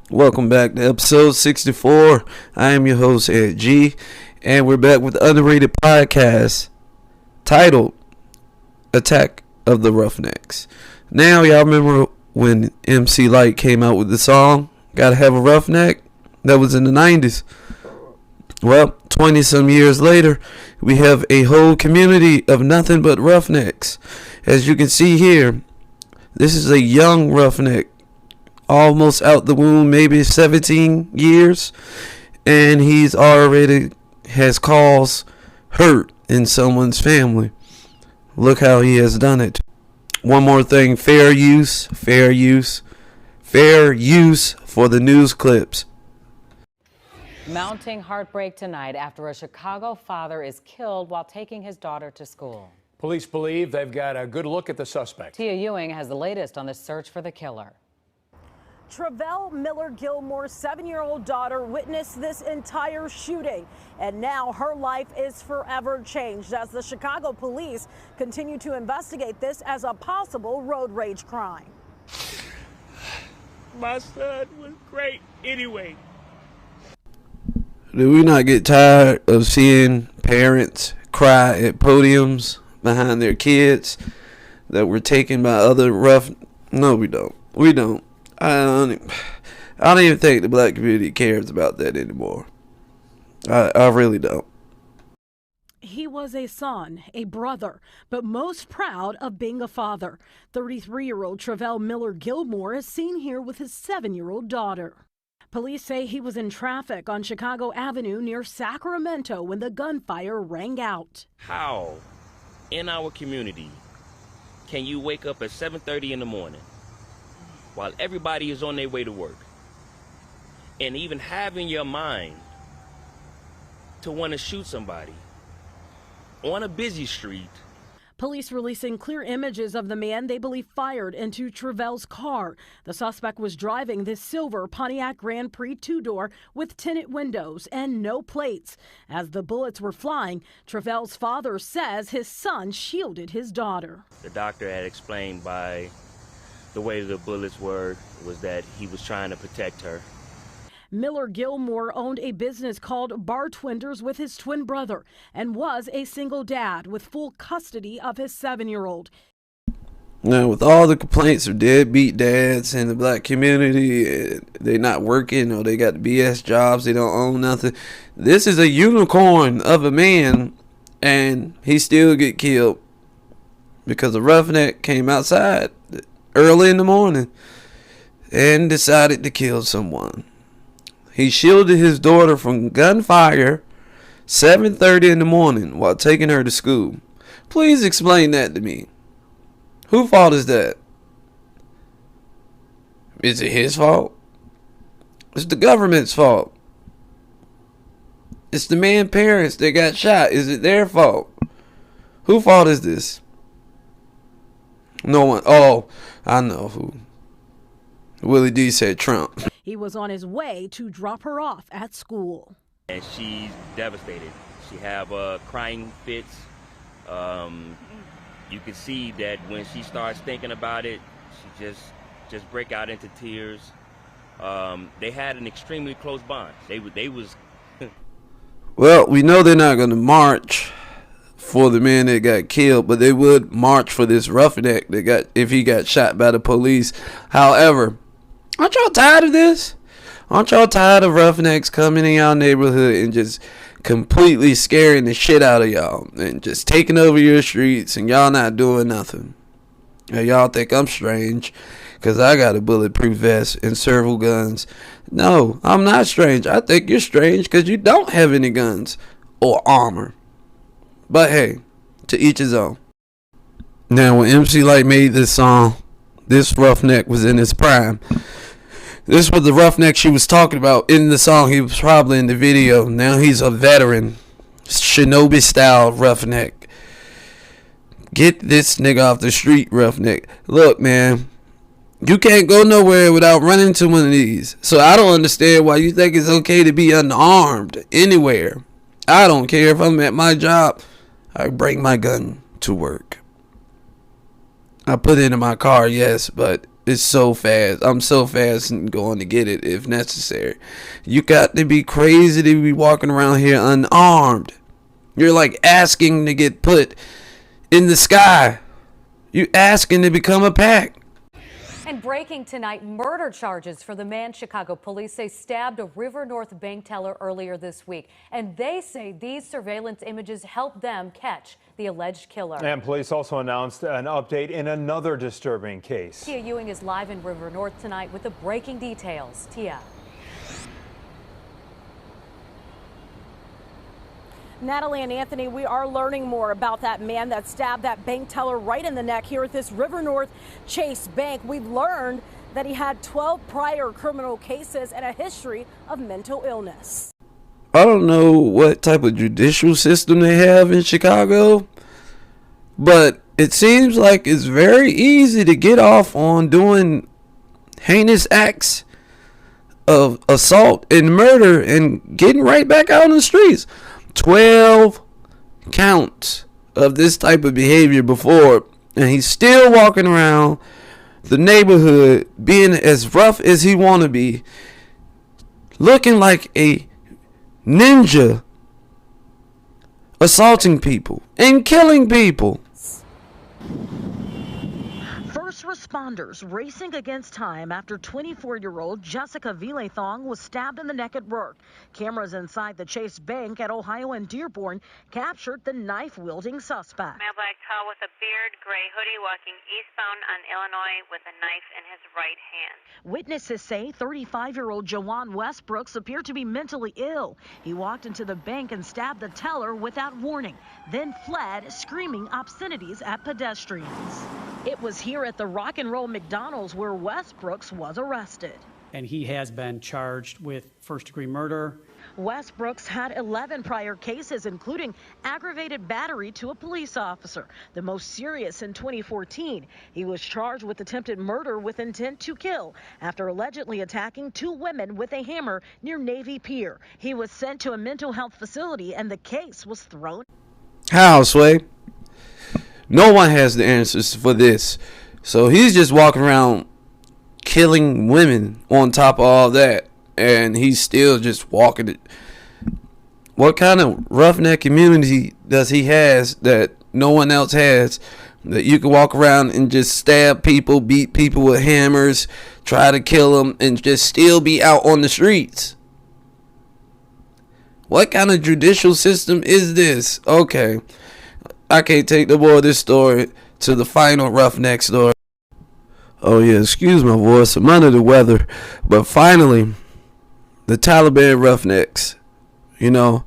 Welcome back to episode 64. I am your host, Ed G, and we're back with the Underrated podcast titled Attack of the Roughnecks. Now, y'all remember when MC Lyte came out with the song, Gotta Have a Roughneck? That was in the 90s. Well, 20 some years later, we have a whole community of nothing but roughnecks. As you can see here, this is a young roughneck, almost out the womb, maybe 17 years, and he's already has caused hurt in someone's family. Look how he has done it. One more thing, fair use for the news clips. Mounting heartbreak tonight after a Chicago father is killed while taking his daughter to school. Police believe they've got a good look at the suspect. Tia Ewing has the latest on the search for the killer. Travell Miller Gilmore's 7-year-old daughter witnessed this entire shooting, and now her life is forever changed as the Chicago police continue to investigate this as a possible road rage crime. My son was great anyway. Do we not get tired of seeing parents cry at podiums behind their kids that were taken by other rough? No, we don't. We don't. I don't even think the black community cares about that anymore. I really don't. He was a son, a brother, but most proud of being a father. 33-year-old Travell Miller Gilmore is seen here with his 7-year-old daughter. Police say he was in traffic on Chicago Avenue near Sacramento when the gunfire rang out. How in our community can you wake up at 7:30 in the morning while everybody is on their way to work and even have in your mind to want to shoot somebody on a busy street? Police releasing clear images of the man they believe fired into Travell's car. The suspect was driving this silver Pontiac Grand Prix two-door with tinted windows and no plates. As the bullets were flying, Travell's father says his son shielded his daughter. The doctor had explained by the way the bullets were was that he was trying to protect her. Miller Gilmore owned a business called Bar Twinders with his twin brother and was a single dad with full custody of his 7-year-old. Now, with all the complaints of deadbeat dads in the black community, they not working or they got BS jobs, they don't own nothing. This is a unicorn of a man, and he still get killed because a roughneck came outside early in the morning and decided to kill someone. He shielded his daughter from gunfire 7:30 in the morning while taking her to school. Please explain that to me. Whose fault is that? Is it his fault? It's the government's fault. It's the man's parents that got shot. Is it their fault? Whose fault is this? No one. Oh, I know who. Willie D said Trump. He was on his way to drop her off at school. And she's devastated. She have crying fits. You can see that when she starts thinking about it, she just break out into tears. They had an extremely close bond. They was. Well, we know they're not going to march for the man that got killed, but they would march for this roughneck that got, if he got shot by the police. However, aren't y'all tired of this? Aren't y'all tired of roughnecks coming in y'all neighborhood and just completely scaring the shit out of y'all and just taking over your streets and y'all not doing nothing? And y'all think I'm strange because I got a bulletproof vest and several guns. No, I'm not strange. I think you're strange because you don't have any guns or armor. But hey, to each his own. Now, when MC Lyte made this song, this roughneck was in his prime. This was the roughneck she was talking about in the song. He was probably in the video. Now he's a veteran, shinobi style roughneck. Get this nigga off the street, roughneck. Look, man, you can't go nowhere without running into one of these. So I don't understand why you think it's okay to be unarmed anywhere. I don't care if I'm at my job. I bring my gun to work. I put it in my car, yes, but it's so fast. I'm so fast and going to get it if necessary. You got to be crazy to be walking around here unarmed. You're like asking to get put in the sky. You asking to become a pack. And breaking tonight, murder charges for the man Chicago police say stabbed a River North bank teller earlier this week. And they say these surveillance images helped them catch the alleged killer. And police also announced an update in another disturbing case. Tia Ewing is live in River North tonight with the breaking details. Tia. Natalie and Anthony, we are learning more about that man that stabbed that bank teller right in the neck here at this River North Chase Bank. We've learned that he had 12 prior criminal cases and a history of mental illness. I don't know what type of judicial system they have in Chicago, but it seems like it's very easy to get off on doing heinous acts of assault and murder and getting right back out on the streets. 12 counts of this type of behavior before, and he's still walking around the neighborhood being as rough as he want to be, looking like a ninja, assaulting people and killing people. First responders racing against time after 24-year-old Jessica Villethong was stabbed in the neck at work. Cameras inside the Chase Bank at Ohio and Dearborn captured the knife-wielding suspect. Male black tall with a beard, gray hoodie, walking eastbound on Illinois with a knife in his right hand. Witnesses say 35-year-old Jawan Westbrooks appeared to be mentally ill. He walked into the bank and stabbed the teller without warning, then fled, screaming obscenities at pedestrians. It was here at the Rock and Roll McDonald's where Westbrooks was arrested. And he has been charged with first-degree murder. Westbrooks had 11 prior cases, including aggravated battery to a police officer, the most serious in 2014. He was charged with attempted murder with intent to kill after allegedly attacking 2 women with a hammer near Navy Pier. He was sent to a mental health facility and the case was thrown. How, Sway? No one has the answers for this. So he's just walking around killing women on top of all that, and he's still just walking it. What kind of roughneck community does he has that no one else has, that you can walk around and just stab people, beat people with hammers, try to kill them, and just still be out on the streets? What kind of judicial system is this? Okay, I can't take the more of this story to the final roughneck story. Oh yeah, excuse my voice, I'm under the weather. But finally, the Taliban roughnecks, you know,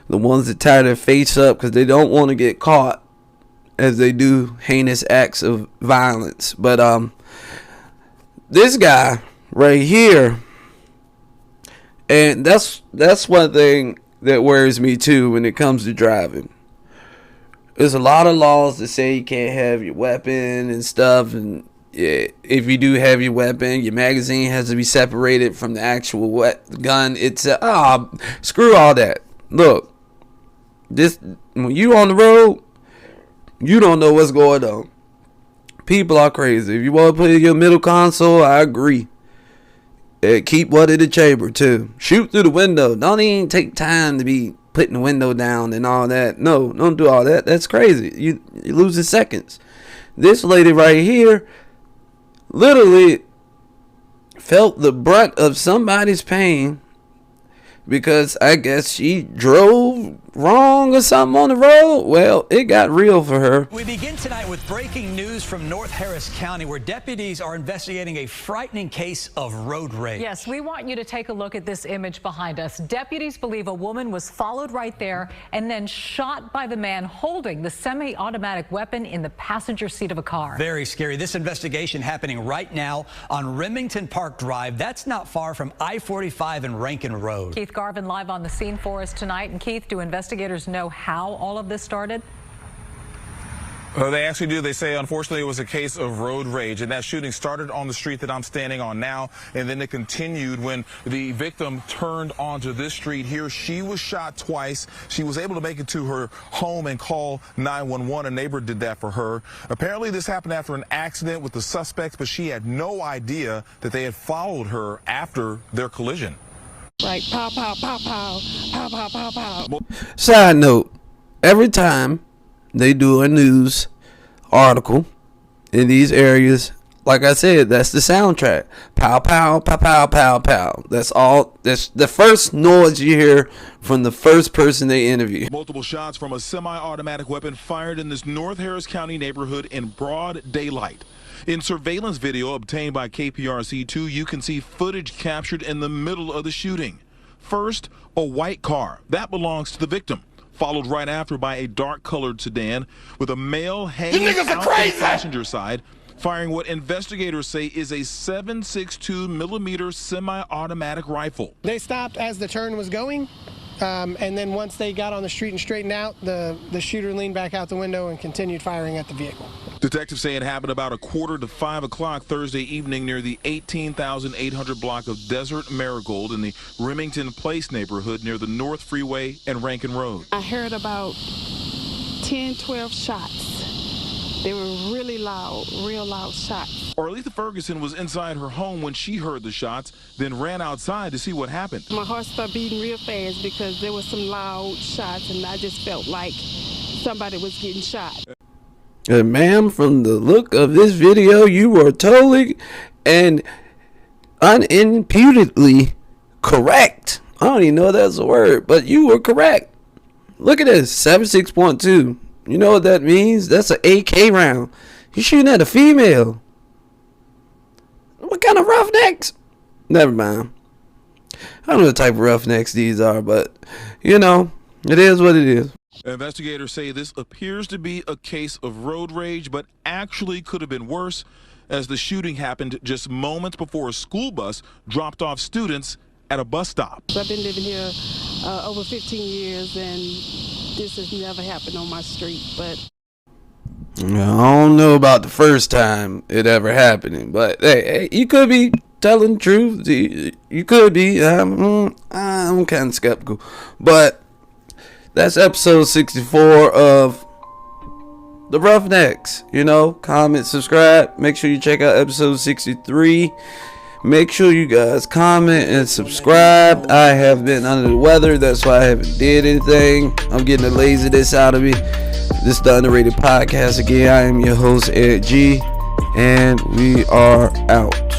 the ones that tie their face up because they don't want to get caught as they do heinous acts of violence. But this guy right here, and that's one thing that worries me too when it comes to driving. There's a lot of laws that say you can't have your weapon and stuff, and yeah, if you do have your weapon, your magazine has to be separated from the actual gun. It's screw all that. Look, this when you on the road, you don't know what's going on. People are crazy. If you want to put in your middle console, I agree. And keep one in the chamber too. Shoot through the window. Don't even take time to be putting the window down and all that. No, don't do all that. That's crazy. You're losing seconds. This lady right here literally felt the brunt of somebody's pain because I guess she drove wrong or something on the road. Well, it got real for her. We begin tonight with breaking news from North Harris County, where deputies are investigating a frightening case of road rage. Yes, we want you to take a look at this image behind us. Deputies believe a woman was followed right there and then shot by the man holding the semi-automatic weapon in the passenger seat of a car. Very scary. This investigation happening right now on Remington Park Drive. That's not far from I-45 and Rankin Road. Keith Garvin live on the scene for us tonight. And Keith, do investigators know how all of this started? They actually do. They say, unfortunately, it was a case of road rage, and that shooting started on the street that I'm standing on now, and then it continued when the victim turned onto this street here. She was shot twice. She was able to make it to her home and call 911. A neighbor did that for her. Apparently, this happened after an accident with the suspects, but she had no idea that they had followed her after their collision. Right, pow, pow, pow, pow, pow, pow, pow, pow. Side note, every time they do a news article in these areas, like I said, that's the soundtrack. Pow, pow, pow, pow, pow, pow. That's all. That's the first noise you hear from the first person they interview. Multiple shots from a semi-automatic weapon fired in this North Harris County neighborhood in broad daylight. In surveillance video obtained by KPRC2, you can see footage captured in the middle of the shooting. First, a white car. That belongs to the victim. Followed right after by a dark-colored sedan with a male hanging out the passenger side, firing what investigators say is a 7.62 millimeter semi-automatic rifle. They stopped as the turn was going, and then once they got on the street and straightened out, the shooter leaned back out the window and continued firing at the vehicle. Detectives say it happened about 4:45 Thursday evening near the 18,800 block of Desert Marigold in the Remington Place neighborhood near the North Freeway and Rankin Road. I heard about 10, 12 shots. They were really loud, real loud shots. Arletha Ferguson was inside her home when she heard the shots, then ran outside to see what happened. My heart started beating real fast because there were some loud shots, and I just felt like somebody was getting shot. And ma'am, from the look of this video, you were totally and unimputedly correct. I don't even know if that's a word, but you were correct. Look at this, 76.2. You know what that means? That's an AK round. You're shooting at a female. What kind of roughnecks? Never mind. I don't know what type of roughnecks these are, but, you know, it is what it is. Investigators say this appears to be a case of road rage, but actually could have been worse, as the shooting happened just moments before a school bus dropped off students at a bus stop. I've been living here over 15 years, and this has never happened on my street, but I don't know about the first time it ever happening, but hey, you could be telling the truth. You could be. I'm kind of skeptical, but that's episode 64 of the Roughnecks. You know, comment, subscribe. Make sure you check out episode 63. Make sure you guys comment and subscribe. I have been under the weather. That's why I haven't did anything. I'm getting the laziness out of me. This is the Underrated Podcast again. I am your host, Eric G. And we are out.